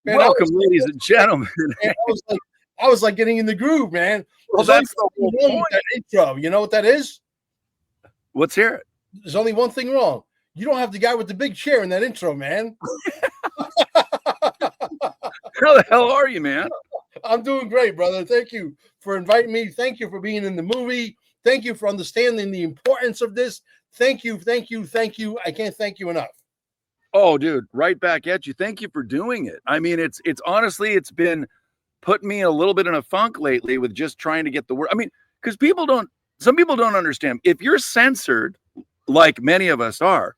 Man, Welcome, ladies and gentlemen. man, I was like getting in the groove, man. Well, There's only that's the one whole thing wrong with point. that intro. You know what that is? Let's hear it. There's only one thing wrong. You don't have the guy with the big chair in that intro, man. How the hell are you, man? I'm doing great, brother. Thank you for inviting me. Thank you for being in the movie. Thank you for understanding the importance of this. Thank you, thank you, thank you. I can't thank you enough. Oh, dude, right back at you. Thank you for doing it. I mean, it's honestly, it's been putting me a little bit in a funk lately with just trying to get the word. I mean, because some people don't understand. If you're censored, like many of us are,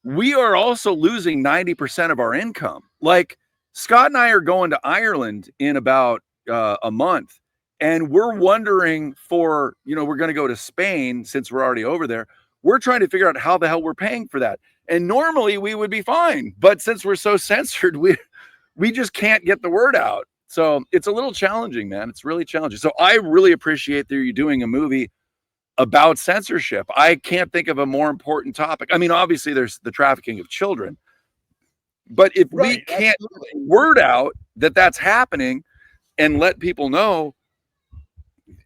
we are also losing 90% of our income. Like Scott and I are going to Ireland in about a month, and we're wondering we're going to go to Spain since we're already over there. We're trying to figure out how the hell we're paying for that. And normally we would be fine, but since we're so censored, we just can't get the word out. So it's a little challenging, man. It's really challenging. So I really appreciate that you're doing a movie about censorship. I can't think of a more important topic. I mean, obviously there's the trafficking of children, but if we can't get the word out that that's happening and let people know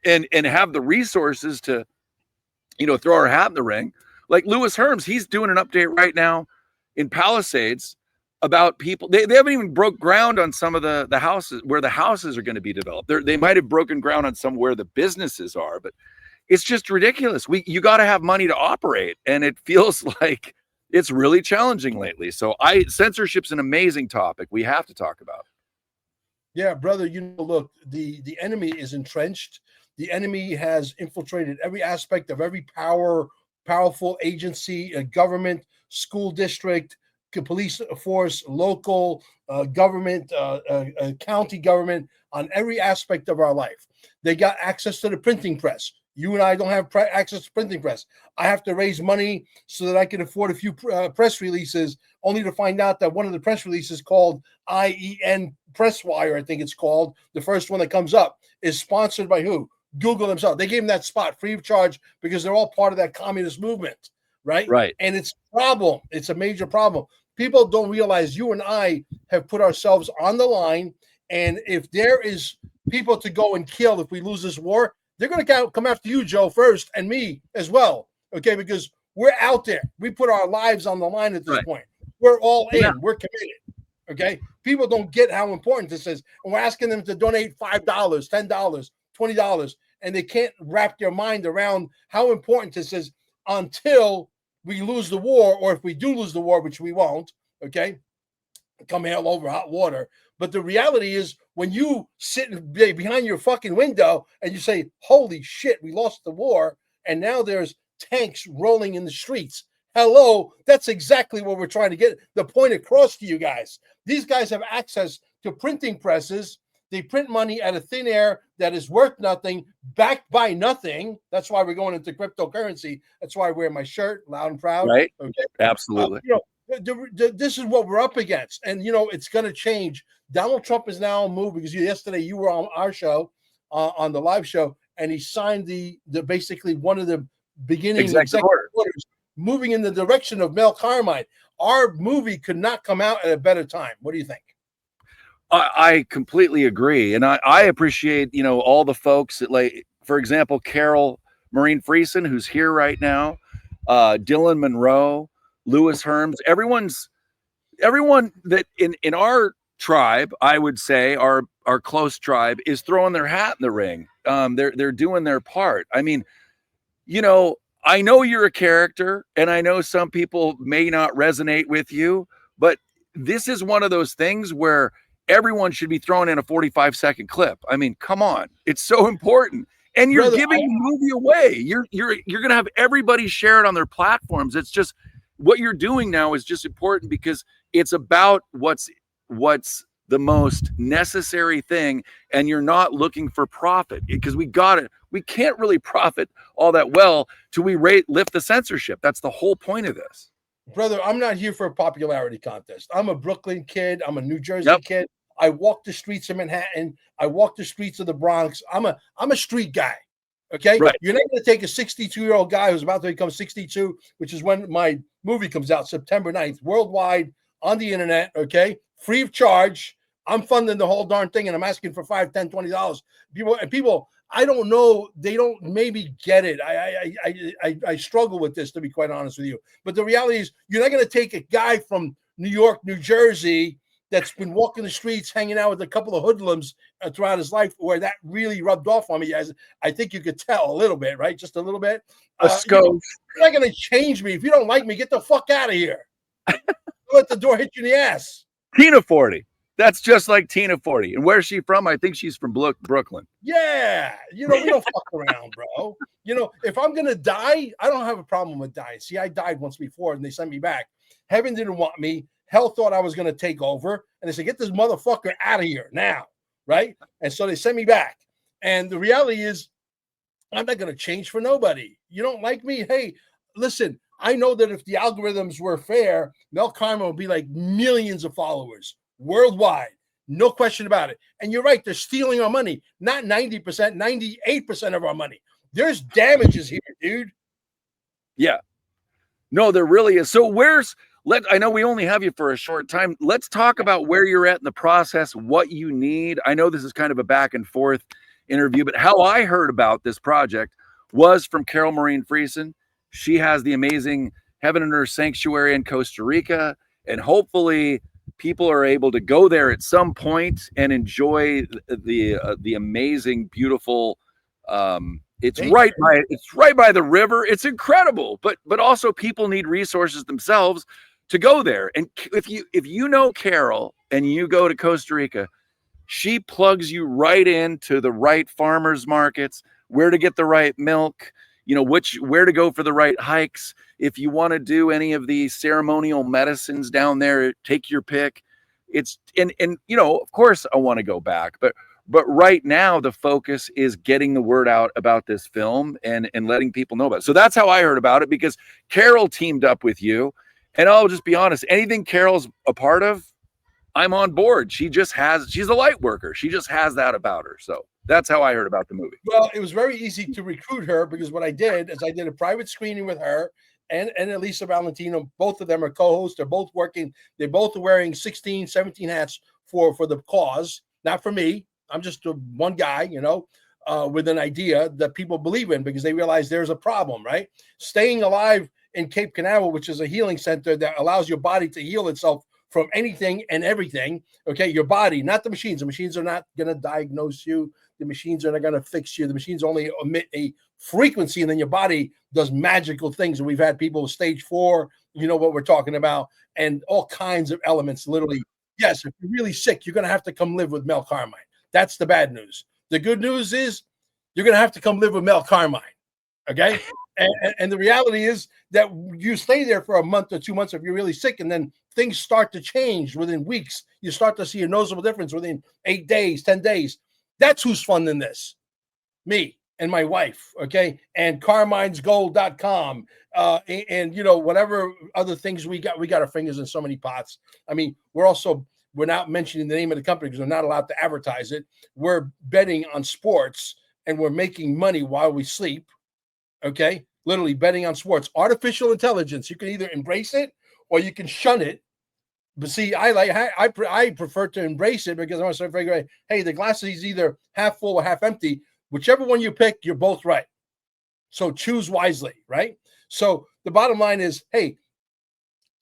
and have the resources to, throw our hat in the ring, like Lewis Herms, he's doing an update right now in Palisades about people. They haven't even broke ground on some of the houses where the houses are going to be developed. They might have broken ground on some where the businesses are, but it's just ridiculous. You got to have money to operate, and it feels like it's really challenging lately. So censorship's an amazing topic we have to talk about. Yeah, brother, look, the enemy is entrenched. The enemy has infiltrated every aspect of every powerful agency, government, school district, police force, local government, county government, on every aspect of our life. They got access to the printing press. You and I don't have access to printing press. I have to raise money so that I can afford a few press releases, only to find out that one of the press releases called IEN Press Wire, I think it's called, the first one that comes up, is sponsored by who? Google themselves. They gave them that spot free of charge because they're all part of that communist movement, right? Right. And it's a problem. It's a major problem. People don't realize you and I have put ourselves on the line, and if there is people to go and kill if we lose this war, they're going to come after you, Joe, first, and me as well, okay? Because we're out there. We put our lives on the line at this point. We're all in. We're committed, okay? People don't get how important this is, and we're asking them to donate $5, $10, $20, and they can't wrap their mind around how important this is until we lose the war, or if we do lose the war, which we won't, okay? Come hell over hot water. But the reality is, when you sit behind your fucking window and you say, holy shit, we lost the war, and now there's tanks rolling in the streets. Hello, that's exactly what we're trying to get the point across to you guys. These guys have access to printing presses. They print money out of thin air that is worth nothing, backed by nothing. That's why we're going into cryptocurrency. That's why I wear my shirt, loud and proud. Right. Okay. Absolutely. This is what we're up against, and it's going to change. Donald Trump is now moved, because yesterday you were on our show, on the live show, and he signed the basically one of the beginning executive orders moving in the direction of Mel Carmine. Our movie could not come out at a better time. What do you think? I completely agree, and I appreciate all the folks that, like, for example, Carol Maureen Friesen, who's here right now, Dylan Monroe, Lewis Herms, everyone that in our tribe, I would say our close tribe, is throwing their hat in the ring. They're doing their part. I mean, I know you're a character, and I know some people may not resonate with you, but this is one of those things where everyone should be throwing in a 45-second clip. I mean, come on, it's so important. And you're giving the movie away. You're going to have everybody share it on their platforms. It's just, what you're doing now is just important because it's about what's the most necessary thing, and you're not looking for profit, because we can't really profit all that well till we lift the censorship. That's the whole point of this. Brother, I'm not here for a popularity contest. I'm a Brooklyn kid. I'm a New Jersey kid. I walk the streets of Manhattan. I walk the streets of the Bronx. I'm a street guy. Okay. Right. You're not going to take a 62-year-old guy who's about to become 62, which is when my movie comes out, September 9th, worldwide on the internet. Okay. Free of charge. I'm funding the whole darn thing, and I'm asking for $5, $10, $20. People, I don't know. They don't maybe get it. I struggle with this, to be quite honest with you. But the reality is, you're not going to take a guy from New York, New Jersey, that's been walking the streets, hanging out with a couple of hoodlums throughout his life, where that really rubbed off on me. As I think you could tell a little bit, right? Just a little bit. You're not going to change me. If you don't like me, get the fuck out of here. Let the door hit you in the ass. Tina 40. That's just like Tina 40. And where's she from? I think she's from Brooklyn. Yeah. We don't fuck around, bro. If I'm going to die, I don't have a problem with dying. See, I died once before and they sent me back. Heaven didn't want me. Hell thought I was going to take over. And they said, get this motherfucker out of here now. Right. And so they sent me back. And the reality is, I'm not going to change for nobody. You don't like me? Hey, listen, I know that if the algorithms were fair, Mel Carmine would be like millions of followers worldwide. No question about it. And you're right. They're stealing our money. Not 90%, 98% of our money. There's damages here, dude. Yeah. No, there really is. So I know we only have you for a short time. Let's talk about where you're at in the process, what you need. I know this is kind of a back and forth interview, but how I heard about this project was from Carol Maureen Friesen. She has the amazing Heaven and Earth Sanctuary in Costa Rica, and hopefully people are able to go there at some point and enjoy the amazing, beautiful. It's right by the river. It's incredible, but also people need resources themselves to go there. And if you know Carol and you go to Costa Rica, she plugs you right into the right farmers markets, where to get the right milk, where to go for the right hikes. If you want to do any of the ceremonial medicines down there, take your pick. It's and of course I want to go back, but right now the focus is getting the word out about this film and letting people know about it. So that's how I heard about it, because Carol teamed up with you. And I'll just be honest, anything Carol's a part of, I'm on board. She's a light worker. She just has that about her. So that's how I heard about the movie. Well, it was very easy to recruit her, because what I did is I did a private screening with her and Elisa Valentino. Both of them are co-hosts. They're both working. They're both wearing 16, 17 hats for the cause, not for me. I'm just one guy, with an idea that people believe in, because they realize there's a problem, right? Staying alive in Cape Canaveral, which is a healing center that allows your body to heal itself from anything and everything. Okay, your body, not the machines. The machines are not going to diagnose you. The machines are not going to fix you. The machines only emit a frequency, and then your body does magical things. And we've had people with stage 4, you know what we're talking about, and all kinds of elements. Literally, yes, if you're really sick, you're going to have to come live with Mel Carmine. That's the bad news. The good news is you're going to have to come live with Mel Carmine. Okay. And the reality is that you stay there for a month or 2 months if you're really sick, and then things start to change within weeks. You start to see a noticeable difference within 8 days, 10 days. That's who's funding this. Me and my wife. Okay. And carminesgold.com. And whatever other things we got our fingers in so many pots. I mean, we're not mentioning the name of the company because we're not allowed to advertise it. We're betting on sports, and we're making money while we sleep. Okay, literally betting on sports. Artificial intelligence. You can either embrace it or you can shun it. But see, I prefer to embrace it, because I want to figure out, hey, the glass is either half full or half empty. Whichever one you pick, you're both right. So choose wisely, right? So the bottom line is, hey,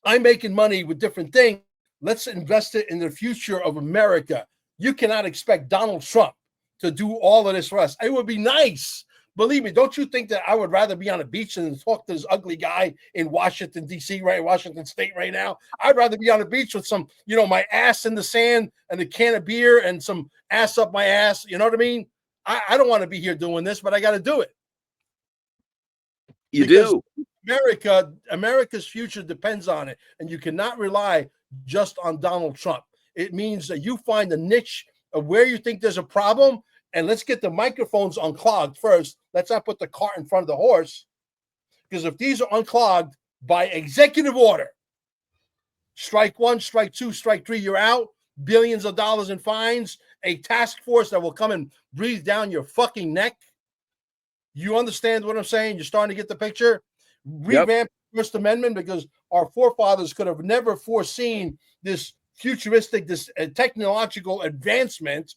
I'm making money with different things. Let's invest it in the future of America. You cannot expect Donald Trump to do all of this for us. It would be nice. Believe me, don't you think that I would rather be on a beach than talk to this ugly guy in Washington, D.C., right? Washington State right now. I'd rather be on a beach with some, my ass in the sand and a can of beer and some ass up my ass. You know what I mean? I don't want to be here doing this, but I got to do it. You do. America's future depends on it, and you cannot rely just on Donald Trump. It means that you find a niche of where you think there's a problem, and let's get the microphones unclogged first. Let's not put the cart in front of the horse, because if these are unclogged by executive order, strike 1, strike 2, strike 3, you're out. Billions of dollars in fines, a task force that will come and breathe down your fucking neck. You understand what I'm saying? You're starting to get the picture. Revamp the First Amendment, because our forefathers could have never foreseen this futuristic, this technological advancement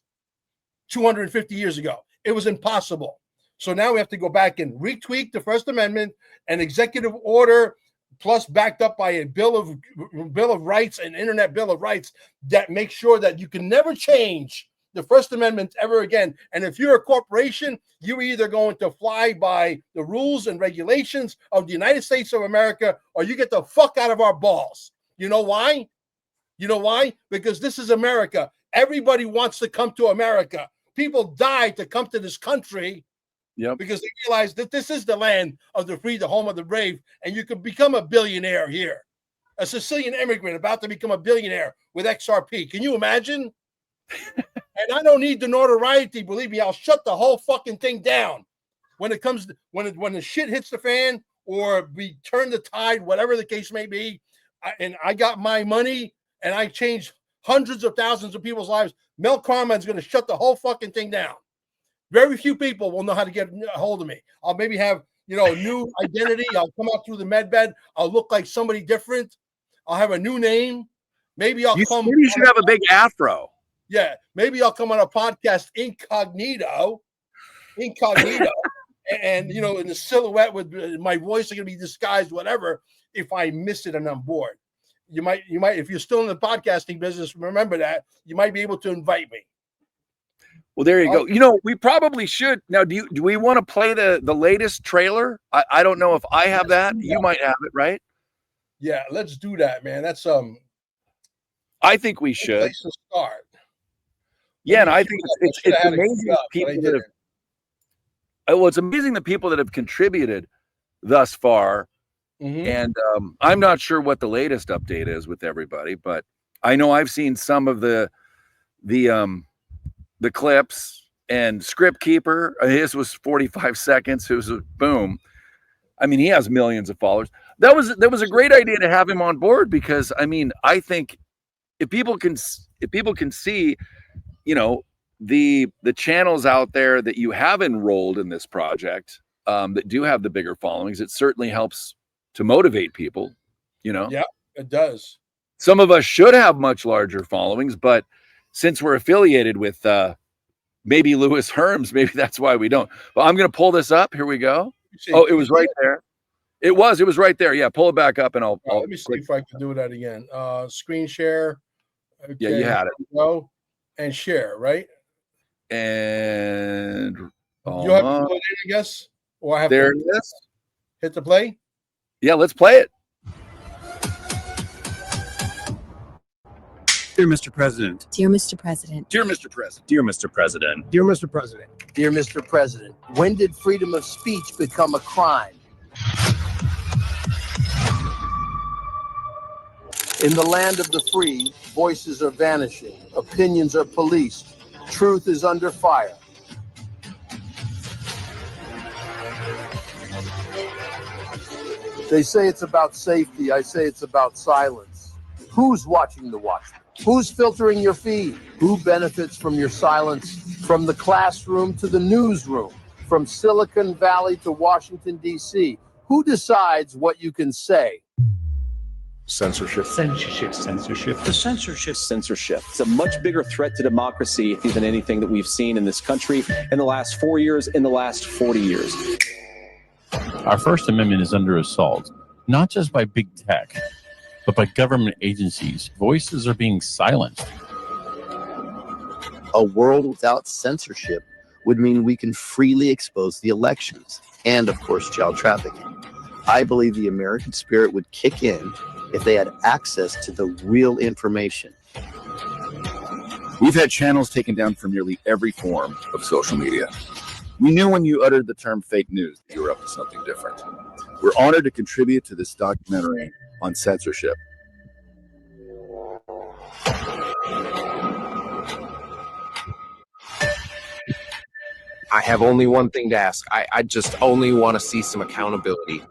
250 years ago. It was impossible. So now we have to go back and retweak the First Amendment, an executive order, plus backed up by a Bill of Rights, an Internet Bill of Rights that makes sure that you can never change the First Amendment ever again. And if you're a corporation, you're either going to fly by the rules and regulations of the United States of America, or you get the fuck out of our balls. You know why? You know why? Because this is America. Everybody wants to come to America. People die to come to this country. Yep. Because they realize that this is the land of the free, the home of the brave, and you can become a billionaire here. A Sicilian immigrant about to become a billionaire with XRP. Can you imagine? And I don't need the notoriety. Believe me, I'll shut the whole fucking thing down when it comes to, when the shit hits the fan, or we turn the tide, whatever the case may be. And I got my money, and I changed hundreds of thousands of people's lives. Mel Carmine is going to shut the whole fucking thing down. Very few people will know how to get a hold of me. I'll maybe have, a new identity. I'll come out through the med bed. I'll look like somebody different. I'll have a new name. Maybe I'll come. You should have a big afro. Yeah. Maybe I'll come on a podcast incognito. And, in the silhouette with my voice are going to be disguised, whatever, if I miss it and I'm bored. You might, if you're still in the podcasting business, remember that. You might be able to invite me. Well, there you go. We probably should. Now, do we want to play the latest trailer? I don't know if I have that. You might have it, right? Yeah, let's do that, man. That's I think we should. Place to start. Yeah, and I think it's amazing people that have. Well, it's amazing the people that have contributed thus far. Mm-hmm. And I'm not sure what the latest update is with everybody, but I know I've seen some of the clips, and Script Keeper, his was 45 seconds. It was a boom. I mean, he has millions of followers. That was a great idea to have him on board, because I think if people can see, the channels out there that you have enrolled in this project, that do have the bigger followings, it certainly helps to motivate people, Yeah, it does. Some of us should have much larger followings, but since we're affiliated with maybe Louis Herms, maybe that's why we don't. Well, I'm going to pull this up. Here we go. Oh, it was right there. It was right there. Yeah, pull it back up, and I'll let me see if I can do that again. Screen share. Okay. Yeah, you had it. Go and share, right? And you have to play it, I guess, or I have there to it is. Hit the play. Yeah, let's play it. Dear Mr. President. Dear Mr. President. Dear Mr. President. Dear Mr. President. Dear Mr. President. Dear Mr. President, when did freedom of speech become a crime? In the land of the free, voices are vanishing, opinions are policed, truth is under fire. They say it's about safety, I say it's about silence. Who's watching the watchmen? Who's filtering your feed? Who benefits from your silence? From the classroom to the newsroom, from Silicon Valley to Washington, D.C. Who decides what you can say? Censorship. Censorship. Censorship. The censorship. Censorship. It's a much bigger threat to democracy than anything that we've seen in this country in the last 4 years, in the last 40 years. Our First Amendment is under assault, not just by big tech, but by government agencies. Voices are being silenced. A world without censorship would mean we can freely expose the elections and, of course, child trafficking. I believe the American spirit would kick in if they had access to the real information. We've had channels taken down from nearly every form of social media. We knew when you uttered the term fake news that you were up to something different. We're honored to contribute to this documentary on censorship. I have only one thing to ask. I just only want to see some accountability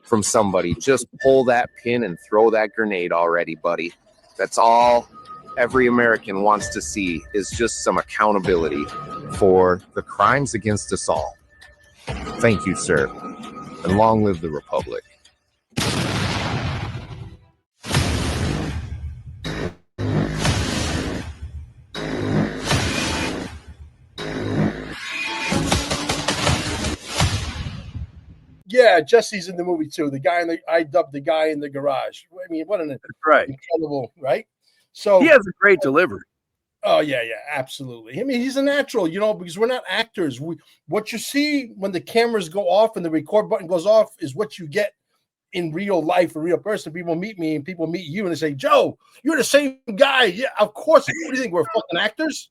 from somebody. Just pull that pin and throw that grenade already, buddy. That's all every American wants to see, is just some accountability for the crimes against us all. Thank you, sir. And long live the Republic. Yeah, Jesse's in the movie too. The guy I dubbed the guy in the garage. I mean, what an incredible, right? So he has a great delivery. Oh yeah, absolutely. I mean, he's a natural, because we're not actors. What you see when the cameras go off and the record button goes off is what you get in real life, a real person. People meet me and people meet you and they say, Joe, you're the same guy. Yeah, of course. What do you think? We're fucking actors?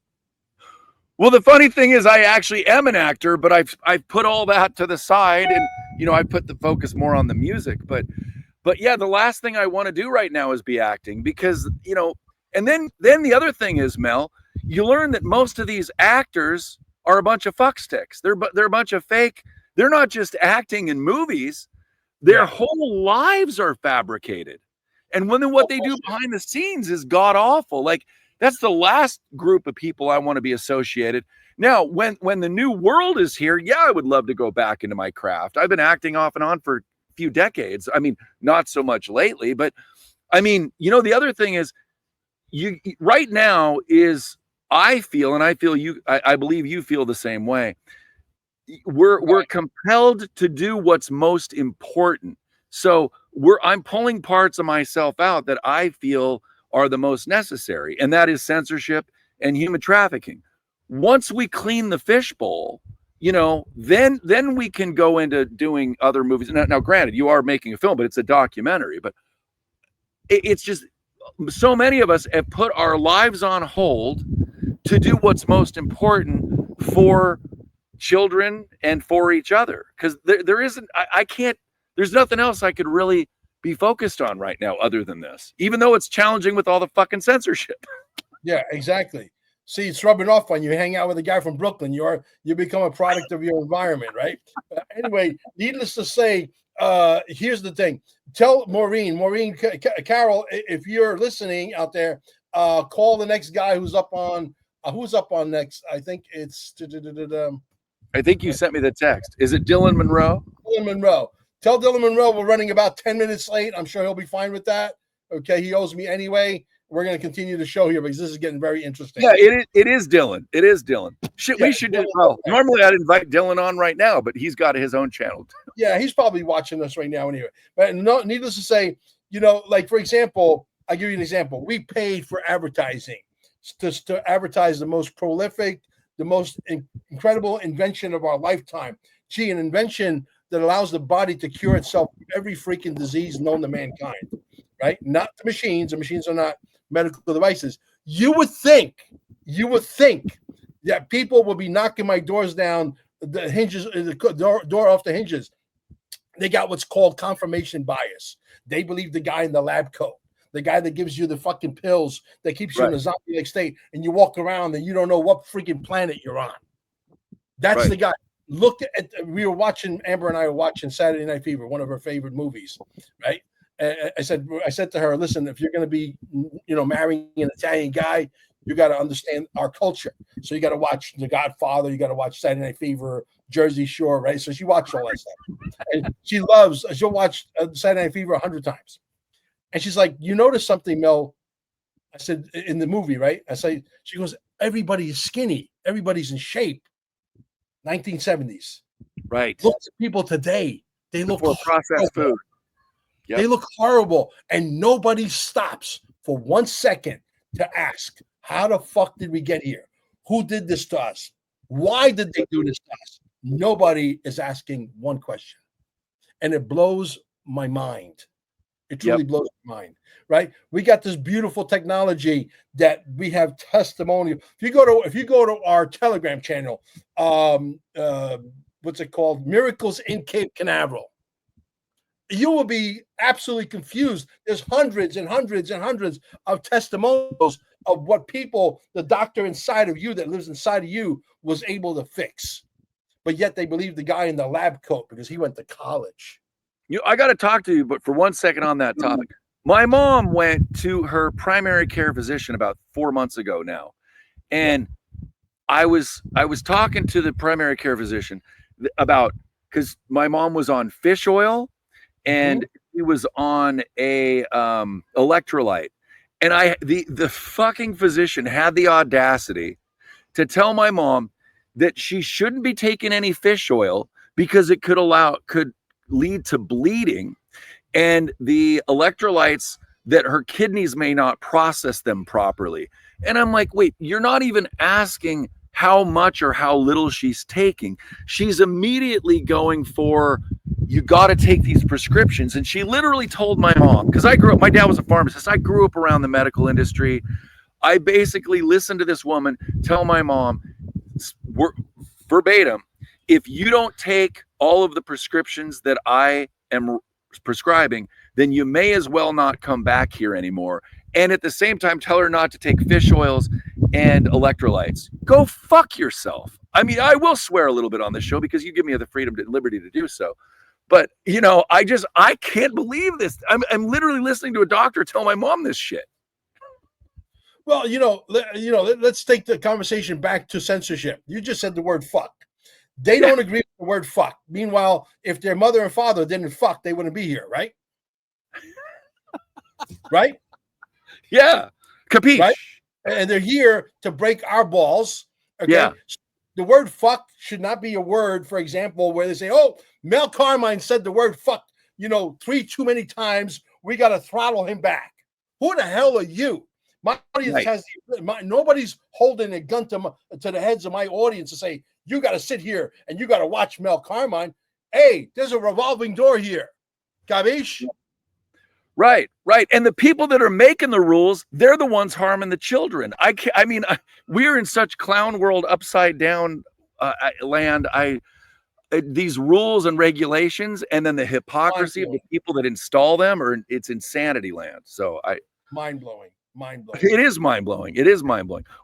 Well, the funny thing is I actually am an actor, but I've put all that to the side and, I put the focus more on the music. But yeah, the last thing I want to do right now is be acting because, and then the other thing is, Mel, you learn that most of these actors are a bunch of fucksticks. They're a bunch of fake. They're not just acting in movies. Their whole lives are fabricated. And what they do behind the scenes is god awful. Like, that's the last group of people I want to be associated. Now, when the new world is here, I would love to go back into my craft. I've been acting off and on for a few decades. I mean, not so much lately, but I mean, the other thing is right now is I believe you feel the same way. We're compelled to do what's most important. So I'm pulling parts of myself out that I feel are the most necessary, and that is censorship and human trafficking. Once we clean the fishbowl, then we can go into doing other movies. Now, granted, you are making a film, but it's a documentary. But it's just so many of us have put our lives on hold to do what's most important for children and for each other, because there isn't. I can't. There's nothing else I could really be focused on right now other than this, even though it's challenging with all the fucking censorship. Yeah, exactly. See, it's rubbing off on you. Hang out with a guy from Brooklyn. You become a product of your environment, right? Anyway, needless to say, here's the thing. Tell Maureen, Carol, if you're listening out there, call the next guy who's up on next. I think it's. I think you sent me the text. Is it Dylan Monroe? Dylan Monroe. Tell Dylan Monroe we're running about 10 minutes late. I'm sure he'll be fine with that. Okay, he owes me anyway. We're going to continue the show here because this is getting very interesting. Yeah, it is Dylan. It is Dylan. We should do well. Normally I'd invite Dylan on right now, but he's got his own channel. Yeah, he's probably watching us right now anyway. But needless to say, like for example, I'll give you an example. We paid for advertising to advertise the most prolific, the most incredible invention of our lifetime. An invention that allows the body to cure itself from every freaking disease known to mankind, right? Not the machines. The machines are not medical devices. You would think that people will be knocking my doors down, the hinges, the door off the hinges. They got what's called confirmation bias. They believe the guy in the lab coat, the guy that gives you the fucking pills that keeps you in a zombie-like state, and you walk around and you don't know what freaking planet you're on. That's the guy. Look at. We were watching. Amber and I were watching Saturday Night Fever, one of her favorite movies, right? I said to her, listen, if you're going to be, marrying an Italian guy, you got to understand our culture. So you got to watch The Godfather. You got to watch Saturday Night Fever, Jersey Shore, right? So she watched all that stuff, and she'll watch Saturday Night Fever 100 times. And she's like, you notice something, Mel? I said, in the movie, right? She goes, everybody is skinny. Everybody's in shape. 1970s. Right. Look at people today. They look processed food. Yep. They look horrible. And nobody stops for 1 second to ask, how the fuck did we get here? Who did this to us? Why did they do this to us? Nobody is asking one question. And it blows my mind. It truly blows my mind, right? We got this beautiful technology that we have testimonial. If you go to our Telegram channel, what's it called? Miracles in Cape Canaveral. You will be absolutely confused. There's hundreds and hundreds and hundreds of testimonials of what the doctor inside of you that lives inside of you was able to fix. But yet they believe the guy in the lab coat because he went to college. I got to talk to you, but for 1 second on that topic. My mom went to her primary care physician about 4 months ago now. And I was talking to the primary care physician about, because my mom was on fish oil and he was on a electrolyte. And the fucking physician had the audacity to tell my mom that she shouldn't be taking any fish oil because it could lead to bleeding and the electrolytes that her kidneys may not process them properly. And I'm like, wait, you're not even asking how much or how little she's taking. She's immediately going for, you got to take these prescriptions. And she literally told my mom, because my dad was a pharmacist. I grew up around the medical industry. I basically listened to this woman tell my mom verbatim, if you don't take all of the prescriptions that I am prescribing, then you may as well not come back here anymore. And at the same time, tell her not to take fish oils and electrolytes. Go fuck yourself. I mean, I will swear a little bit on this show because you give me the freedom and liberty to do so. But, I can't believe this. I'm literally listening to a doctor tell my mom this shit. Well, let's take the conversation back to censorship. You just said the word fuck. They don't agree with the word fuck. Meanwhile, if their mother and father didn't fuck, they wouldn't be here, right? Right? Yeah. Capiche. Right? And they're here to break our balls. Okay? Yeah. The word fuck should not be a word, for example, where they say, oh, Mel Carmine said the word fuck, 3 too many times. We got to throttle him back. Who the hell are you? My audience nobody's holding a gun to the heads of my audience to say, you got to sit here and you got to watch Mel Carmine. Hey, there's a revolving door here. Capiche? Right. And the people that are making the rules, they're the ones harming the children. We're in such clown world, upside down land. These rules and regulations, and then the hypocrisy of the people that install them, it's insanity land. So mind blowing. It is mind blowing.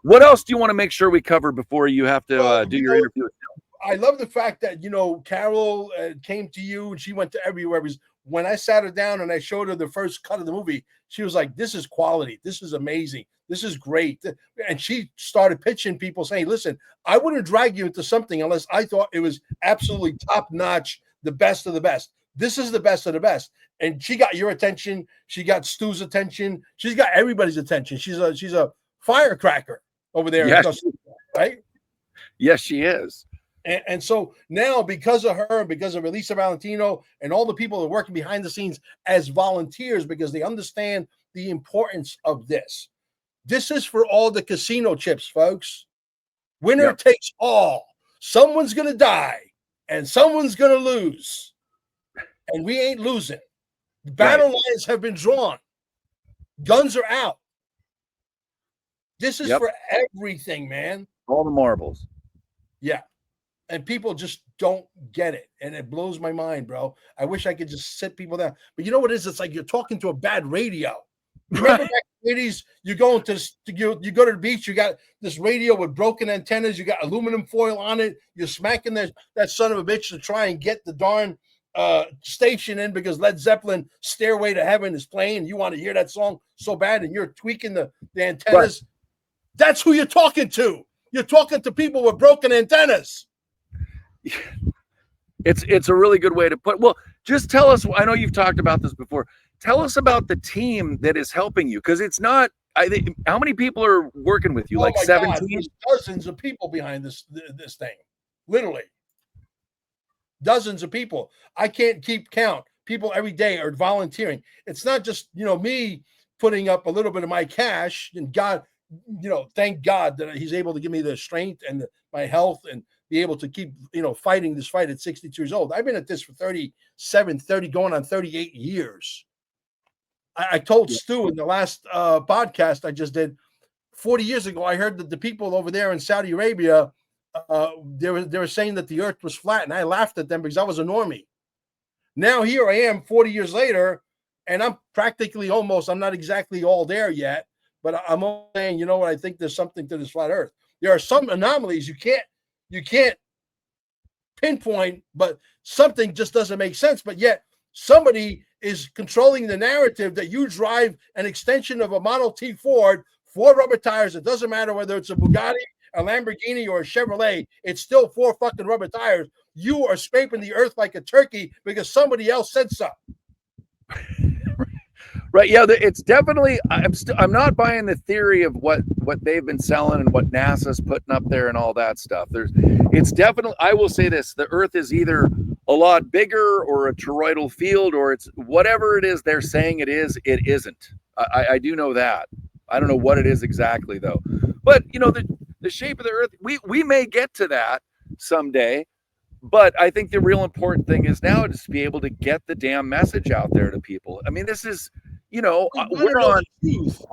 What else do you want to make sure we cover before you have to do your interview? I love the fact that, Carol came to you and she went to everywhere. Because when I sat her down and I showed her the first cut of the movie, she was like, this is quality. This is amazing. This is great. And she started pitching people saying, listen, I wouldn't drag you into something unless I thought it was absolutely top notch, the best of the best. This is the best of the best. And she got your attention. She got Stu's attention. She's got everybody's attention. She's a firecracker over there. Yes. Right? Yes, she is. And so now, because of her, because of Elisa Valentino and all the people that are working behind the scenes as volunteers, because they understand the importance of this. This is for all the casino chips, folks. Winner takes all. Someone's going to die and someone's going to lose. And we ain't losing. Battle lines have been drawn. Guns are out. This is for everything, man. All the marbles. Yeah. And people just don't get it. And it blows my mind, bro. I wish I could just sit people down. But you know what it is? It's like you're talking to a bad radio. Remember back in the 80s, you go to the beach, you got this radio with broken antennas, you got aluminum foil on it, you're smacking that son of a bitch to try and get the darn station in because Led Zeppelin Stairway to Heaven is playing. You want to hear that song so bad and you're tweaking the antennas. Right. That's who you're talking to. You're talking to people with broken antennas. It's a really good way to put. Well, just tell us. I know you've talked about this before. Tell us about the team that is helping you, because it's not. I think how many people are working with you? Like 17. There's dozens of people behind this thing. Literally, dozens of people. I can't keep count. People every day are volunteering. It's not just me putting up a little bit of my cash, and God, thank God that He's able to give me the strength and my health and be able to keep, fighting this fight at 62 years old. I've been at this for 30 going on 38 years. I told Stu in the last podcast I just did 40 years ago, I heard that the people over there in Saudi Arabia, they were saying that the earth was flat, and I laughed at them because I was a normie. Now here I am 40 years later, and I'm practically I'm not exactly all there yet, but I'm saying, I think there's something to this flat earth. There are some anomalies you can't pinpoint, but something just doesn't make sense. But yet somebody is controlling the narrative that you drive an extension of a Model T Ford, 4 rubber tires. It doesn't matter whether it's a Bugatti, a Lamborghini, or a Chevrolet. It's still 4 fucking rubber tires. You are scraping the earth like a turkey because somebody else said so. Right. Yeah, it's definitely, I'm not buying the theory of what they've been selling and what NASA's putting up there and all that stuff. It's definitely, I will say this, the earth is either a lot bigger or a toroidal field, or it's whatever it is they're saying it is, it isn't. I do know that. I don't know what it is exactly though. But you know, the shape of the earth, we may get to that someday. But I think the real important thing is now to be able to get the damn message out there to people. I mean, this is, you know, we're on truth.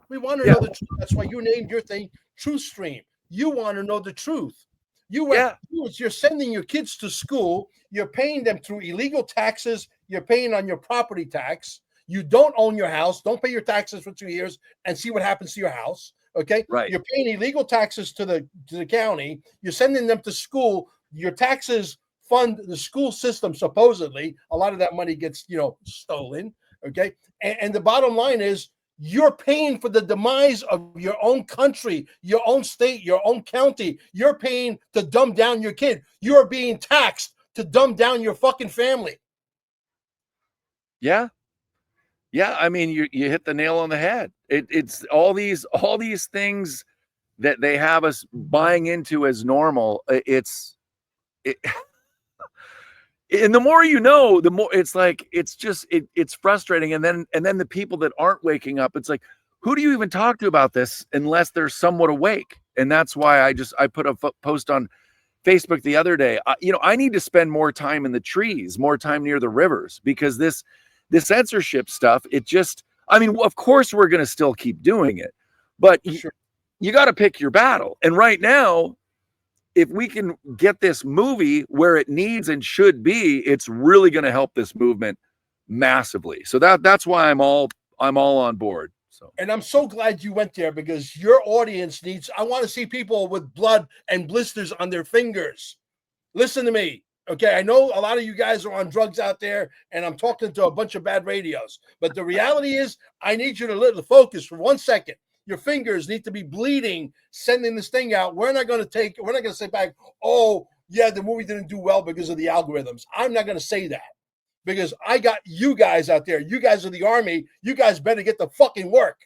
We want to know the truth. That's why you named your thing Truth Stream. You want to know the truth. You're sending your kids to school. You're paying them through illegal taxes. You're paying on your property tax. You don't own your house. Don't pay your taxes for 2 years and see what happens to your house. Okay. Right. You're paying illegal taxes to the county. You're sending them to school. Your taxes fund the school system. Supposedly, a lot of that money gets, stolen. Okay. And the bottom line is, you're paying for the demise of your own country, your own state, your own county. You're paying to dumb down your kid. You're being taxed to dumb down your fucking family. Yeah. Yeah. I mean, you hit the nail on the head. It's all these things that they have us buying into as normal. And the more you know, the more it's like, it's frustrating. And then the people that aren't waking up, it's like, who do you even talk to about this unless they're somewhat awake? And that's why I put a post on Facebook the other day. I need to spend more time in the trees, more time near the rivers, because this censorship stuff, of course we're going to still keep doing it, but you got to pick your battle. And right now, if we can get this movie where it needs and should be, it's really going to help this movement massively. So that's why I'm all on board. So, and I'm so glad you went there, because your audience needs. I want to see people with blood and blisters on their fingers. Listen to me, okay? I know a lot of you guys are on drugs out there, and I'm talking to a bunch of bad radios. But the reality is, I need you to focus for 1 second. Your fingers need to be bleeding, sending this thing out. We're not going to say back, oh, yeah, the movie didn't do well because of the algorithms. I'm not going to say that, because I got you guys out there. You guys are the army. You guys better get the fucking work.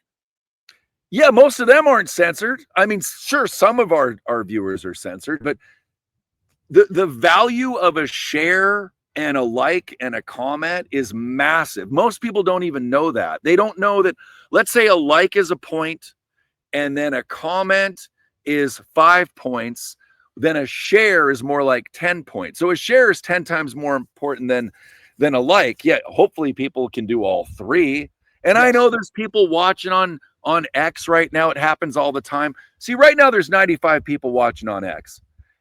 Yeah, most of them aren't censored. I mean, sure, some of our viewers are censored, but the value of a share and a like and a comment is massive. Most people don't even know that. They don't know that, let's say a like is a point, and then a comment is 5 points, then a share is more like 10 points. So a share is 10 times more important than a like. Yeah, hopefully people can do all three. And yes. I know there's people watching on X right now. It happens all the time. See, right now there's 95 people watching on X.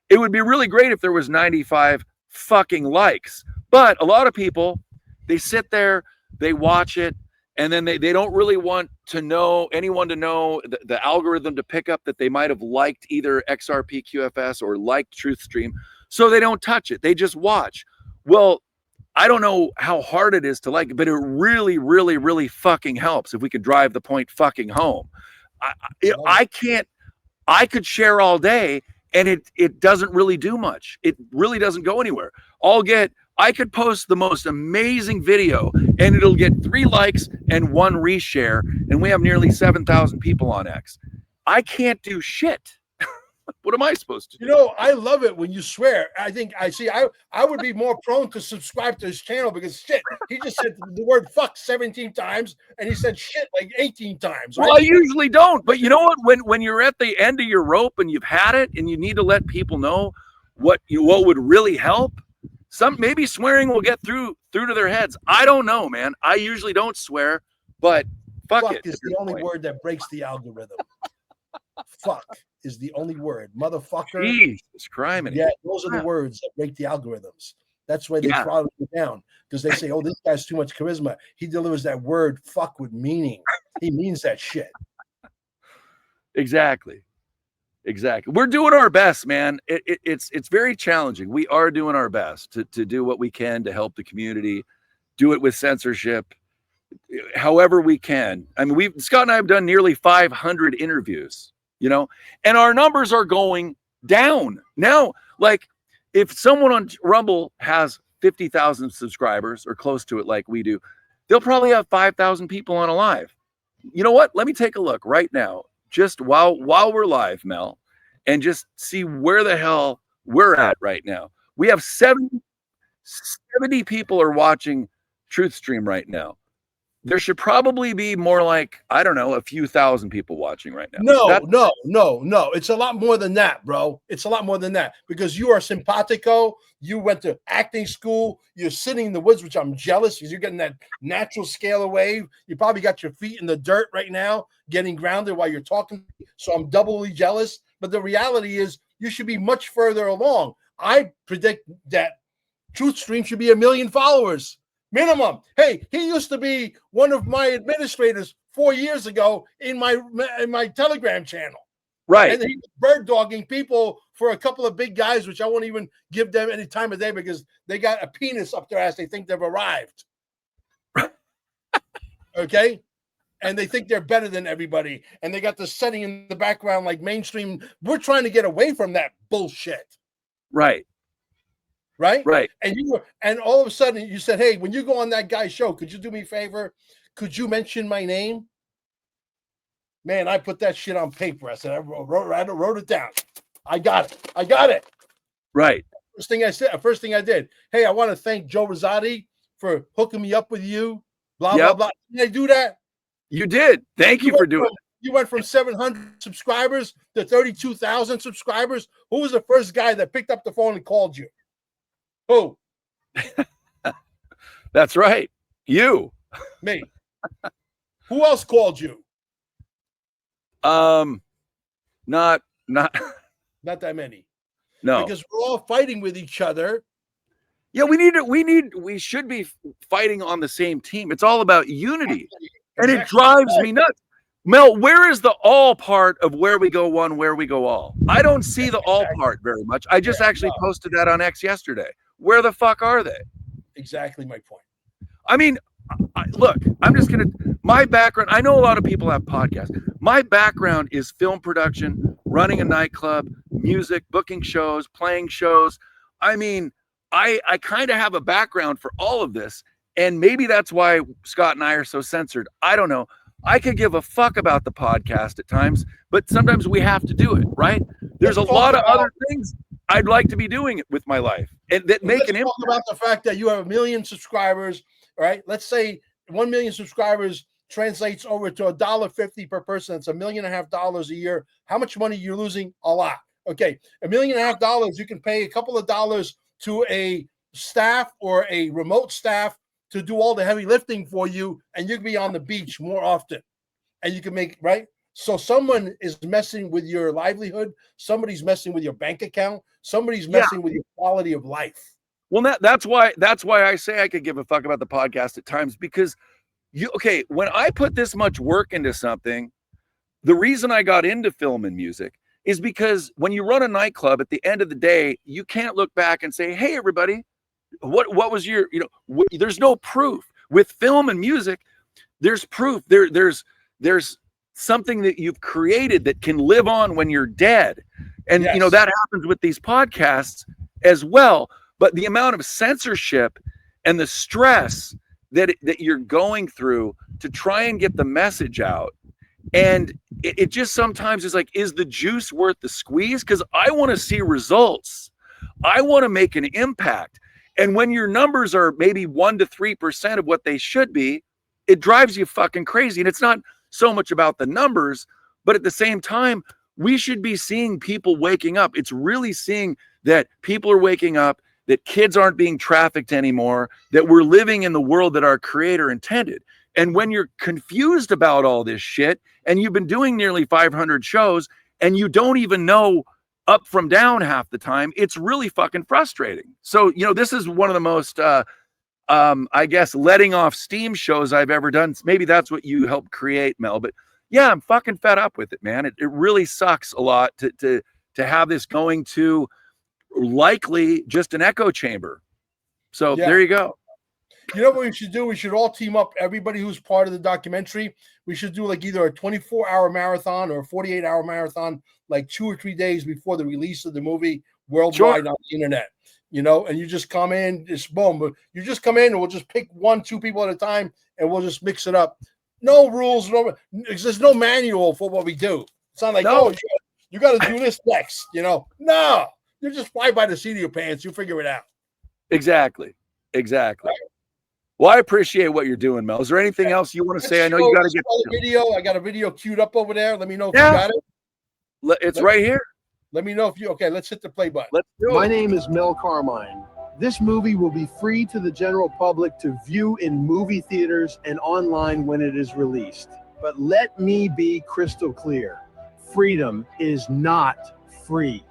It would be really great if there was 95 fucking likes. But a lot of people, they sit there, they watch it, and then they don't really want anyone to know the algorithm to pick up that they might have liked either XRP QFS or liked TruthStream. So they don't touch it. They just watch. Well, I don't know how hard it is to like it, but it really, really, really fucking helps if we could drive the point fucking home. I could share all day, and it doesn't really do much. It really doesn't go anywhere. I could post the most amazing video, and it'll get 3 likes and 1 reshare, and we have nearly 7,000 people on X. I can't do shit. What am I supposed to do? I love it when you swear. I would be more prone to subscribe to his channel, because shit, he just said the word fuck 17 times, and he said shit like 18 times. Right? Well, I usually don't, but you know what? When you're at the end of your rope and you've had it, and you need to let people know what would really help, maybe swearing will get through to their heads. I don't know, man. I usually don't swear, but fuck it. Is the only word that breaks the algorithm. Fuck is the only word. Motherfucker. Jesus Christ. Yeah, those are the words that break the algorithms. That's why they throttle you down, because they say, oh, this guy's too much charisma. He delivers that word fuck with meaning. He means that shit. Exactly. We're doing our best, man. It's very challenging. We are doing our best to do what we can to help the community, do it with censorship, however we can. I mean, Scott and I have done nearly 500 interviews, and our numbers are going down now. Like, if someone on Rumble has 50,000 subscribers or close to it, like we do, they'll probably have 5,000 people on a live. You know what? Let me take a look right now, just while we're live, Mel, and just see where the hell we're at right now. We have 70 people are watching Truth Stream right now. There should probably be more like, I don't know, a few thousand people watching right now. No. It's a lot more than that, bro. It's a lot more than that because you are simpatico. You went to acting school. You're sitting in the woods, which I'm jealous because you're getting that natural scalar wave. You probably got your feet in the dirt right now, getting grounded while you're talking. So I'm doubly jealous. But the reality is you should be much further along. I predict that Truth Stream should be 1 million followers. Minimum. Hey, he used to be one of my administrators 4 years ago in my Telegram channel. Right. And he was bird dogging people for a couple of big guys, which I won't even give them any time of day because they got a penis up their ass. They think they've arrived. Okay? And they think they're better than everybody. And they got the setting in the background like mainstream. We're trying to get away from that bullshit. Right. Right. And all of a sudden you said, hey, when you go on that guy's show, could you do me a favor? Could you mention my name? Man, I put that shit on paper. I said, I wrote it down. I got it. Right. First thing I did. Hey, I want to thank Joe Rosati for hooking me up with you. Blah, blah, blah. Did I do that? You did. Thank you for doing it. You went from 700 subscribers to 32,000 subscribers. Who was the first guy that picked up the phone and called you? Who? That's right. You. Me. Who else called you? Not that many. No. Because we're all fighting with each other. Yeah, we should be fighting on the same team. It's all about unity. And it drives me nuts. Mel, where is the all part of where we go one, where we go all? I don't see the all part very much. I just actually posted that on X yesterday. Where the fuck are they? Exactly my point. I mean, look, my background, I know a lot of people have podcasts. My background is film production, running a nightclub, music, booking shows, playing shows. I mean, I kind of have a background for all of this. And maybe that's why Scott and I are so censored. I don't know. I could give a fuck about the podcast at times, but sometimes we have to do it, right? There's a lot of other things I'd like to be doing it with my life and that make an impact. Talk about the fact that you have 1 million subscribers, right? Let's say 1 million subscribers translates over to $1.50 per person. It's $1.5 million a year. How much money you're losing? A lot. Okay, $1.5 million. You can pay a couple of dollars to a staff or a remote staff to do all the heavy lifting for you, and you can be on the beach more often, and you can make right. So someone is messing with your livelihood. Somebody's messing with your bank account. Somebody's messing with your quality of life. Well, that's why I say I could give a fuck about the podcast at times because when I put this much work into something, the reason I got into film and music is because when you run a nightclub, at the end of the day, you can't look back and say, hey, everybody, what was your, there's no proof. With film and music, there's proof. There's something that you've created that can live on when you're dead. And, that happens with these podcasts as well. But the amount of censorship and the stress that you're going through to try and get the message out. And it just sometimes is like, is the juice worth the squeeze? Because I want to see results. I want to make an impact. And when your numbers are maybe 1 to 3% of what they should be, it drives you fucking crazy. And it's not so much about the numbers, but at the same time, we should be seeing people waking up. It's really seeing that people are waking up, that kids aren't being trafficked anymore, that we're living in the world that our creator intended. And when you're confused about all this shit, and you've been doing nearly 500 shows, and you don't even know up from down half the time, it's really fucking frustrating. So, this is one of the most, I guess, letting off steam shows I've ever done. Maybe that's what you helped create, Mel. But yeah, I'm fucking fed up with it, man. It really sucks a lot to have this going to likely just an echo chamber. So there you go. You know what we should do? We should all team up, everybody who's part of the documentary. We should do like either a 24-hour marathon or a 48-hour marathon, like 2 or 3 days before the release of the movie worldwide on the internet. And you just come in, just boom. But you just come in and we'll just pick 1, 2 people at a time and we'll just mix it up. No rules, there's no manual for what we do. It's not like, you got to do this next, No, you just fly by the seat of your pants. You figure it out. Exactly. Exactly. Well, I appreciate what you're doing, Mel. Is there anything else you want to say? I know you got to get a video. I got a video queued up over there. Let me know if Yeah. you got it. It's right here. Let me know if you okay. Let's hit the play button. Let's do it. My name is Mel Carmine. This movie will be free to the general public to view in movie theaters and online when it is released. But let me be crystal clear. Freedom is not free.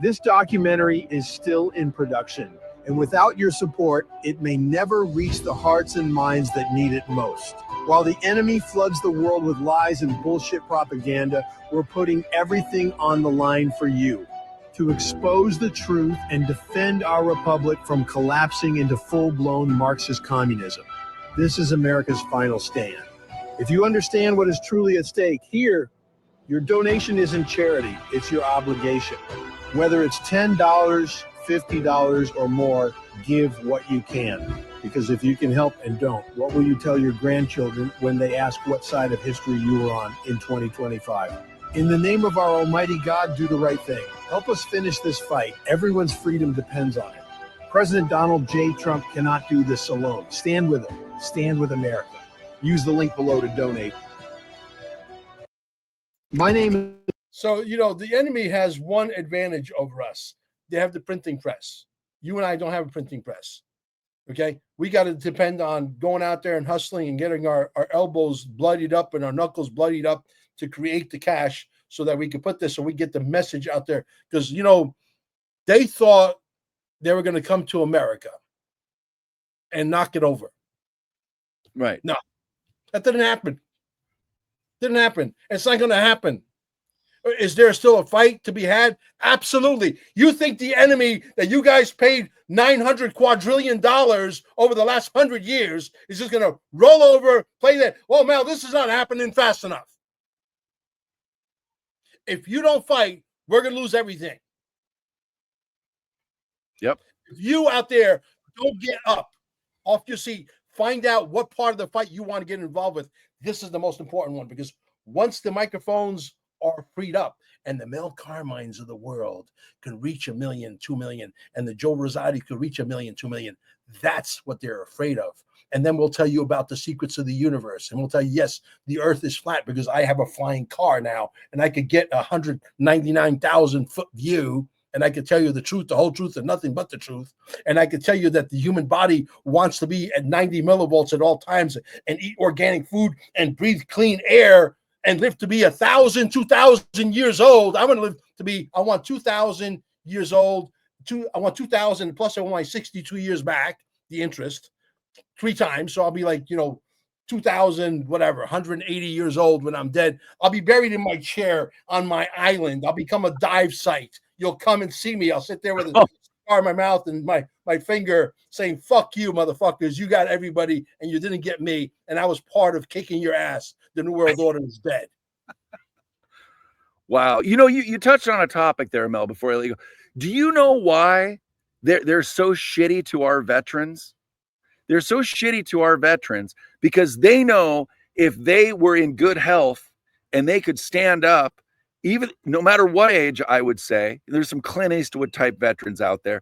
This documentary is still in production, and without your support, it may never reach the hearts and minds that need it most. While the enemy floods the world with lies and bullshit propaganda, we're putting everything on the line for you to expose the truth and defend our republic from collapsing into full-blown Marxist communism. This is America's final stand. If you understand what is truly at stake here, your donation isn't charity, it's your obligation. Whether it's $10, $50 or more, give what you can. Because if you can help and don't, what will you tell your grandchildren when they ask what side of history you were on in 2025? In the name of our Almighty God, do the right thing. Help us finish this fight. Everyone's freedom depends on it. President Donald J. Trump cannot do this alone. Stand with him. Stand with America. Use the link below to donate. My name is... So, the enemy has one advantage over us. They have the printing press. You and I don't have a printing press. Okay? We got to depend on going out there and hustling and getting our elbows bloodied up and our knuckles bloodied up to create the cash so that we can put this, so we get the message out there. Because, they thought they were going to come to America and knock it over. Right. No, that didn't happen. Didn't happen. It's not going to happen. Is there still a fight to be had? Absolutely. You think the enemy that you guys paid $900 quadrillion over the last 100 years is just going to roll over, play that? Well, Mel, this is not happening fast enough. If you don't fight, we're going to lose everything. Yep. If you out there don't get up off your seat, find out what part of the fight you want to get involved with. This is the most important one, because once the microphones are freed up and the Mel Carmines of the world can reach 1 million, 2 million, and the Joe Rosati could reach 1 million, 2 million, that's what they're afraid of. And then we'll tell you about the secrets of the universe. And we'll tell you, yes, the earth is flat because I have a flying car now and I could get 199,000 foot view. And I could tell you the truth, the whole truth, and nothing but the truth. And I could tell you that the human body wants to be at 90 millivolts at all times and eat organic food and breathe clean air and live to be 1,000, 2,000 years old. I want to live to be, I want 2,000 years old. I want 2,000 plus I want my 62 years back, the interest, 3 times. So I'll be like, 2,000, whatever, 180 years old when I'm dead. I'll be buried in my chair on my island. I'll become a dive site. You'll come and see me. I'll sit there with a cigar in my mouth and my finger saying, fuck you, motherfuckers. You got everybody and you didn't get me. And I was part of kicking your ass. The New World Order is dead. Wow. You touched on a topic there, Mel, before I let you go. Do you know why they're so shitty to our veterans? They're so shitty to our veterans because they know if they were in good health and they could stand up, even no matter what age, I would say, there's some Clint Eastwood type veterans out there,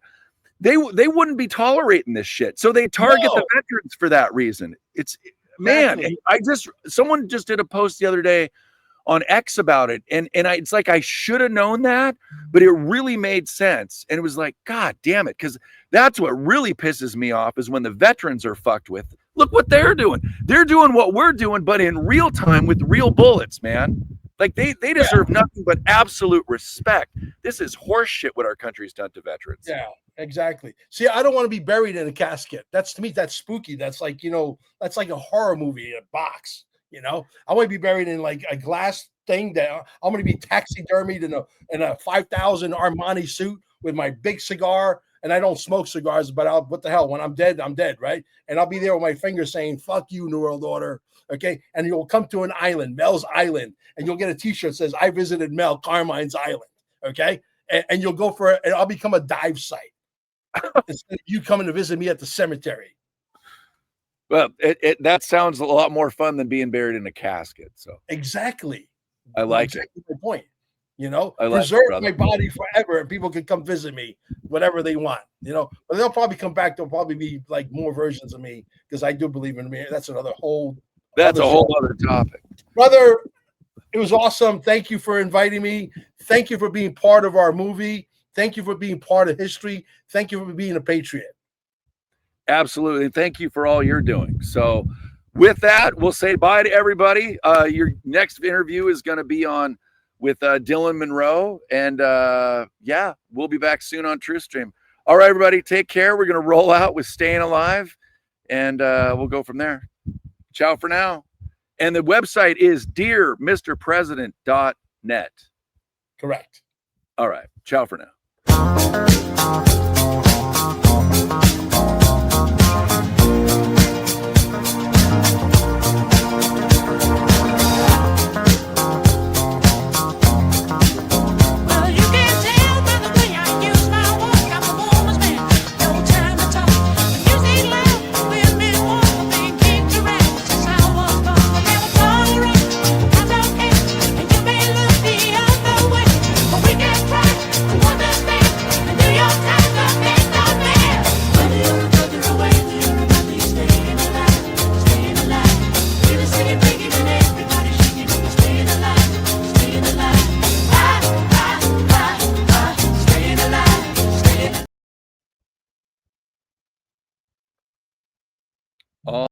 they wouldn't be tolerating this shit. So they target the veterans for that reason. It's, man, someone just did a post the other day on X about it. And it's like, I should have known that, but it really made sense. And it was like, God damn it. Cause that's what really pisses me off is when the veterans are fucked with. Look what they're doing. They're doing what we're doing, but in real time with real bullets, man. Like they deserve nothing but absolute respect. This is horse shit what our country's done to veterans. Yeah, exactly. See, I don't want to be buried in a casket. To me, that's spooky. That's like, that's like a horror movie in a box. I want to be buried in like a glass thing that I'm going to be taxidermied in a 5,000 Armani suit with my big cigar. And I don't smoke cigars, but what the hell? When I'm dead, right? And I'll be there with my finger saying, fuck you, New World Order. Okay. And you'll come to an island, Mel's Island, and you'll get a t-shirt that says, I visited Mel Carmine's Island. Okay. And you'll go for it, and I'll become a dive site instead of you coming to visit me at the cemetery. Well, that sounds a lot more fun than being buried in a casket. So exactly. I like it. My point. I like preserve it, my body forever, and people can come visit me whatever they want, but they'll probably come back. There'll probably be like more versions of me because I do believe in me. That's another whole. That's a whole other topic, brother. It was awesome. Thank you for inviting me. Thank you for being part of our movie. Thank you for being part of history. Thank you for being a patriot. Absolutely. Thank you for all you're doing. So with that, we'll say bye to everybody. Your next interview is going to be on with Dylan Monroe. And yeah, we'll be back soon on TruthStream. All right, everybody, take care. We're going to roll out with Staying Alive, and we'll go from there. Ciao for now. And the website is dearmrpresident.net. Correct. All right. Ciao for now.